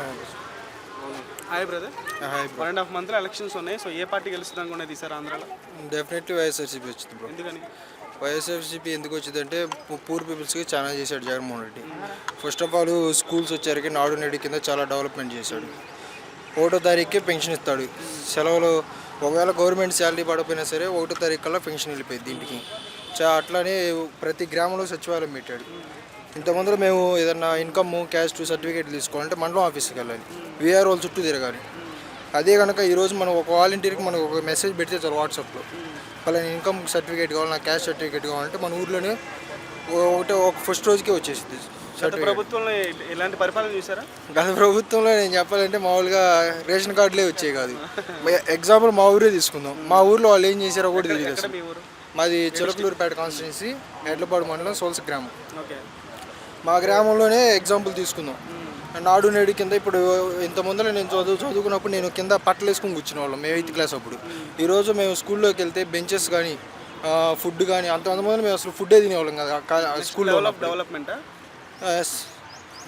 Hi brother. Hi bro. 1.5 మంత్లో elections ఉన్నాయి. So ఏ party గెలుస్తుంది అనుకున్నది ఈసారి ఆంధ్రాలో? డెఫినెట్లీ వైఎస్ఆర్సీపీ వచ్చింది బ్రో. ఎందుకని? వైఎస్ఆర్సీపీ ఎందుకు వచ్చిందంటే పూర్ పీపుల్స్కి చాలా చేశాడు Jaganmohan Reddy. First of all schools వచ్చారికి నాడు నేడు కింద చాలా డెవలప్మెంట్ చేశాడు. 1వ తారీఖుకే పెన్షన్ ఇస్తాడు. సెలవులు ఒకవేళ గవర్నమెంట్ శాలరీ పడకపోయినా సరే 1వ తారీఖు కల్లా పెన్షన్ వెళ్ళిపోయింది ఇంటికి. అట్లానే ప్రతి గ్రామంలో సచివాలయం పెట్టాడు. ఇంతమందిలో మేము ఏదన్నా ఇన్కమ్ క్యాస్ట్ సర్టిఫికేట్ తీసుకోవాలంటే మండలం ఆఫీస్కి వెళ్ళాలి, వీఆర్ఓల చుట్టూ తిరగాలి. అదే కనుక ఈరోజు మనం ఒక వాలంటీర్కి మనకు ఒక మెసేజ్ పెడితే చాలు వాట్సాప్లో, వాళ్ళని ఇన్కమ్ సర్టిఫికేట్ కావాలి, నాకు క్యాస్ట్ సర్టిఫికేట్ కావాలంటే మన ఊర్లోనే ఒక ఫస్ట్ రోజుకే వచ్చేసింది. ప్రభుత్వంలో ఎలాంటి పరిపాలన చూసారా? గత ప్రభుత్వంలో నేను చెప్పాలంటే మామూలుగా రేషన్ కార్డులే వచ్చాయి కాదు. ఎగ్జాంపుల్ మా ఊరే తీసుకుందాం. మా ఊర్లో వాళ్ళు ఏం చేశారో కూడా తెలియదు. మాది చిలకలూరుపేట కాన్స్టిట్యున్సీ, ఎడ్లపాడు మండలం, సోల్స్ గ్రామం. మా గ్రామంలోనే ఎగ్జాంపుల్ తీసుకుందాం. నాడు నేడు కింద ఇప్పుడు ఇంతమందిలో నేను చదువుకున్నప్పుడు నేను కింద పట్టలు వేసుకుని కూర్చునే వాళ్ళం మేము 8th క్లాస్ అప్పుడు. ఈరోజు మేము స్కూల్లోకి వెళ్తే బెంచెస్ కానీ ఫుడ్ కానీ అంతమంది మేము అసలు ఫుడ్డే తినేవాళ్ళం కదా స్కూల్లో.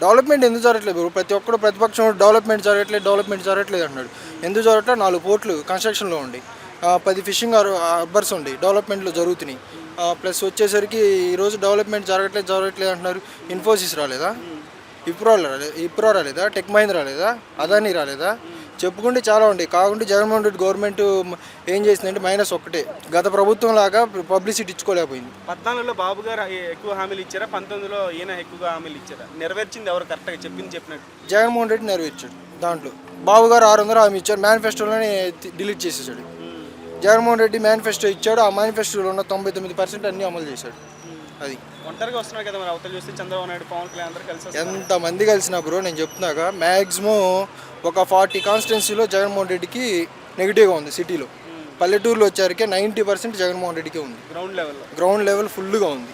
డెవలప్మెంట్ ఎందుకు జరగట్లేదు? ప్రతి ఒక్కరు ప్రతిపక్షం డెవలప్మెంట్ జరగట్లేదు అంటున్నాడు. ఎందుకు జరగట్లేదు? 4 పోర్ట్లు కన్స్ట్రక్షన్లో ఉండి 10 ఫిషింగ్ హార్బర్స్ ఉండి డెవలప్మెంట్లో జరుగుతున్నాయి. ప్లస్ వచ్చేసరికి ఈరోజు డెవలప్మెంట్ జరగట్లేదు అంటున్నారు. ఇన్ఫోసిస్ రాలేదా? ఇప్రో రాలేదా? టెక్ మహీంద్రా రాలేదా? అదానీ రాలేదా? చెప్పుకుంటే చాలా ఉండే. కాకుండా జగన్మోహన్ రెడ్డి గవర్నమెంట్ ఏం చేసిందంటే -1. గత ప్రభుత్వం లాగా పబ్లిసిటీ ఇచ్చుకోలేకపోయింది. 14లో బాబు గారు ఎక్కువ హామీలు ఇచ్చారా? 19లో ఈయన ఎక్కువగా హామీలు ఇచ్చారా? నెరవేర్చింది ఎవరు కరెక్ట్గా చెప్పినట్టు? జగన్మోహన్ రెడ్డి నెరవేర్చాడు. దాంట్లో బాబు గారు 600 హామీ ఇచ్చారు, మేనిఫెస్టోలోనే డిలీట్ చేసేసాడు. జగన్మోహన్ రెడ్డి మేనిఫెస్టో ఇచ్చాడు, ఆ మేనిఫెస్టోలో ఉన్న 99% అన్నీ అమలు చేశాడు. అది ఒంటరిగా వస్తున్నారు కదా మరి అవతల చూస్తే చంద్రబాబు నాయుడు, పవన్ కళ్యాణ్ అందరూ కలిసి ఎంతమంది కలిసినా బ్రో నేను చెప్తున్నాక మ్యాక్సిమం ఒక 40 కాన్స్టిట్యున్సీలో జగన్మోహన్ రెడ్డికి నెగిటివ్గా ఉంది. సిటీలో పల్లెటూరులో వచ్చారికే 90% జగన్మోహన్ రెడ్డికే ఉంది. గ్రౌండ్ లెవెల్ ఫుల్గా ఉంది.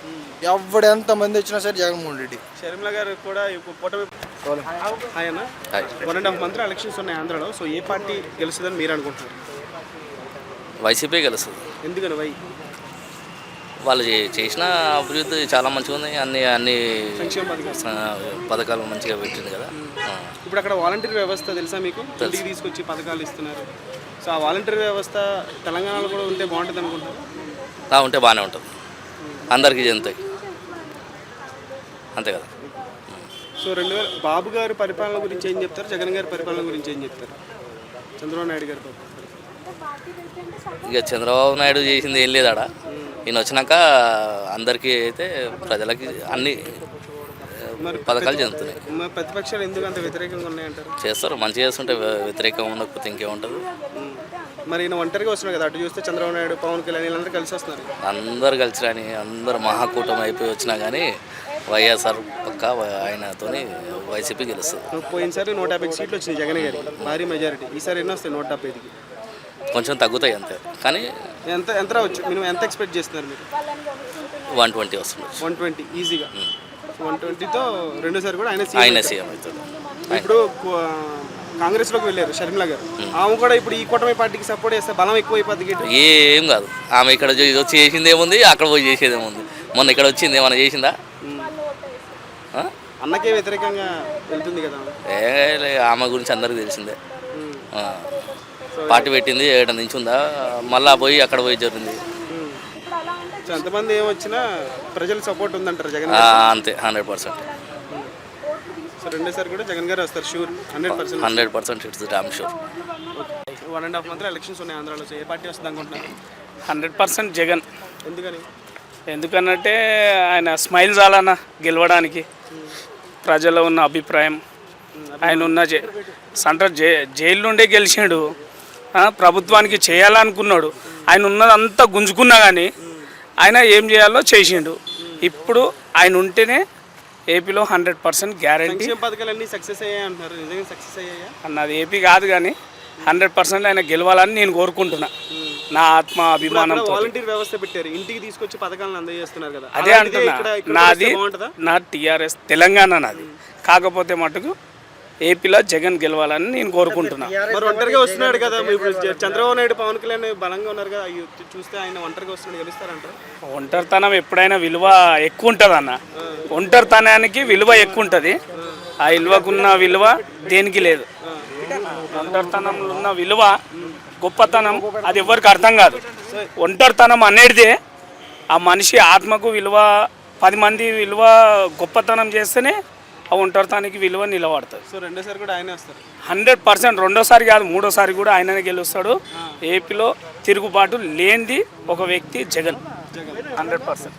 ఎవడు ఎంతమంది వచ్చినా సరే జగన్మోహన్ రెడ్డి. షర్మిల గారు కూడా 1.5 మంత్లో ఎలక్షన్స్ ఉన్నాయి ఆంధ్రాలో. సో ఏ పార్టీ గెలుస్తుందని మీరు అనుకుంటున్నారు? వైసీపీ గెలుస్తుంది. ఎందుకని? వాళ్ళు చేసిన అభివృద్ధి చాలా మంచిగా ఉంది. అన్ని పథకాలు మంచిగా పెట్టింది కదా. ఇప్పుడు అక్కడ వాలంటీర్ వ్యవస్థ తెలుసా మీకు? ఇంటికి తీసుకొచ్చి పథకాలు ఇస్తున్నారు. సో ఆ వాలంటీర్ వ్యవస్థ తెలంగాణలో కూడా ఉంటే బాగుంటుంది అనుకుంటారు? ఉంటే బాగానే ఉంటుంది, అందరికీ చెందుతాయి అంతే కదా. సో బాబు గారి పరిపాలన గురించి ఏం చెప్తారు? జగన్ గారి పరిపాలన గురించి ఏం చెప్తారు? చంద్రబాబు నాయుడు గారి పరిపాలన ఇక చంద్రబాబు నాయుడు చేసింది ఏం లేదాడా. ఈయన వచ్చినాక అందరికీ అయితే ప్రజలకి అన్ని పథకాలు చెందుతున్నాయి. ప్రతిపక్షాలు ఎందుకు అంత వ్యతిరేకంగా ఉన్నాయంటారు? చేస్తారు, మంచిగా చేస్తుంటే వ్యతిరేకంగా ఉండకపోతే ఇంకేముంటుంది. మరి ఈయన ఒంటరిగా వస్తున్నారు కదా, అటు చూస్తే చంద్రబాబు నాయుడు, పవన్ కళ్యాణ్ వీళ్ళందరూ కలిసి వస్తున్నారు. అందరు కలిసి రాని అందరు మహాకూటమి అయిపోయి వచ్చినా కానీ వైఎస్ఆర్ పక్క ఆయనతో వైసీపీ గెలుస్తుంది. పోయినసారి 150 సీట్లు వచ్చినాయి జగన్ గారి, భారీ మెజారిటీ. ఈసారి ఎన్ని వస్తాయి? 175కి కొంచెం తగ్గుతాయి అంతే. కానీ ఎంత రావచ్చు? మీరు ఎంత ఎక్స్పెక్ట్ చేస్తున్నారు? మీరు 120 వస్తుంది. 120 ఈజీగా. 120తో రెండోసారి కూడా ఆయన సీఎం అవుతుంది. ఇప్పుడు కాంగ్రెస్లోకి వెళ్ళారు షర్మిల గారు, ఆమె కూడా ఇప్పుడు ఈ కూటమి పార్టీకి సపోర్ట్ చేస్తే బలం ఎక్కువ అయిపోతుంది. ఏం కాదు, ఆమె ఇక్కడ వచ్చి చేసింది ఏముంది, అక్కడ పోయి చేసేది ఏముంది. మొన్న ఇక్కడ వచ్చింది ఏమన్నా చేసిందా? అన్నకే వ్యతిరేకంగా వెళ్తుంది కదా. ఆమె గురించి అందరికీ తెలిసిందే. పార్టీ పెట్టింది ఏడ నుంచి ఉందా, మళ్ళీ పోయి అక్కడ పోయి జరిగింది. ఎంతమంది ఏమొచ్చినా ప్రజల సపోర్ట్ ఉందంటారు జగన్? అంతే, 100%. సో రెండోసారి కూడా జగన్ గారు వస్తారు షూర్? 100% it's damn sure. 1.5 మంత్లో ఎలక్షన్స్ ఉన్నాయి ఆంధ్రాలో. ఏ పార్టీ వస్తుంది అనుకుంటున్నారు? 100% జగన్. ఎందుకని? ఎందుకనంటే ఆయన స్మైల్ చాలన్న గెలవడానికి. ప్రజల్లో ఉన్న అభిప్రాయం, ఆయన ఉన్న జైలు నుండే గెలిచాడు, ప్రభుత్వానికి చేయాలనుకున్నాడు. ఆయన ఉన్నదంతా గుంజుకున్నా కానీ ఆయన ఏం చేయాలో చేసిండు. ఇప్పుడు ఆయన ఉంటేనే ఏపీలో 100% గ్యారంటీ. పథకాలన్నీ సక్సెస్ అయ్యాయి అంటున్నారు, నిజంగా సక్సెస్ అయ్యాయా? అన్నది ఏపీ కాదు కానీ 100% ఆయన గెలవాలని నేను కోరుకుంటున్నా, నా ఆత్మ అభిమానం. వాలంటీర్ వ్యవస్థ పెట్టారు, ఇంటికి తీసుకొచ్చి పథకాలను అందజేస్తున్నారు కదా. అదే అంటున్నా, నా టీఆర్ఎస్ తెలంగాణ నాది. కాకపోతే మటుకు ఏపీలో జగన్ గెలవాలని నేను కోరుకుంటున్నా. మరి ఒంటరిగా వస్తున్నాడు కదా, చంద్రబాబు నాయుడు, పవన్ కళ్యాణ్ బలంగా ఉన్నారు కదా, చూస్తే ఆయన ఒంటరిగా వస్తున్నాడు, గెలుస్తారంటారు? ఒంటరితనం ఎప్పుడైనా విలువ ఎక్కువ ఉంటుంది అన్న. ఒంటరితనానికి విలువ ఎక్కువ ఉంటుంది. ఆ విలువకున్న విలువ దేనికి లేదు. ఒంటరితనంలో ఉన్న విలువ గొప్పతనం అది ఎవరికి అర్థం కాదు. ఒంటరితనం అనేటిదే ఆ మనిషి ఆత్మకు విలువ, 10 మంది విలువ గొప్పతనం చేస్తేనే ఆ ఒంటరితనానికి విలువ నిలబడుతుంది. సో రెండోసారి కూడా ఆయనే వస్తారు. 100% రెండోసారి కాదు, మూడోసారి కూడా ఆయననే గెలుస్తాడు. ఏపీలో తిరుగుబాటు లేనిది ఒక వ్యక్తి జగన్ 100%.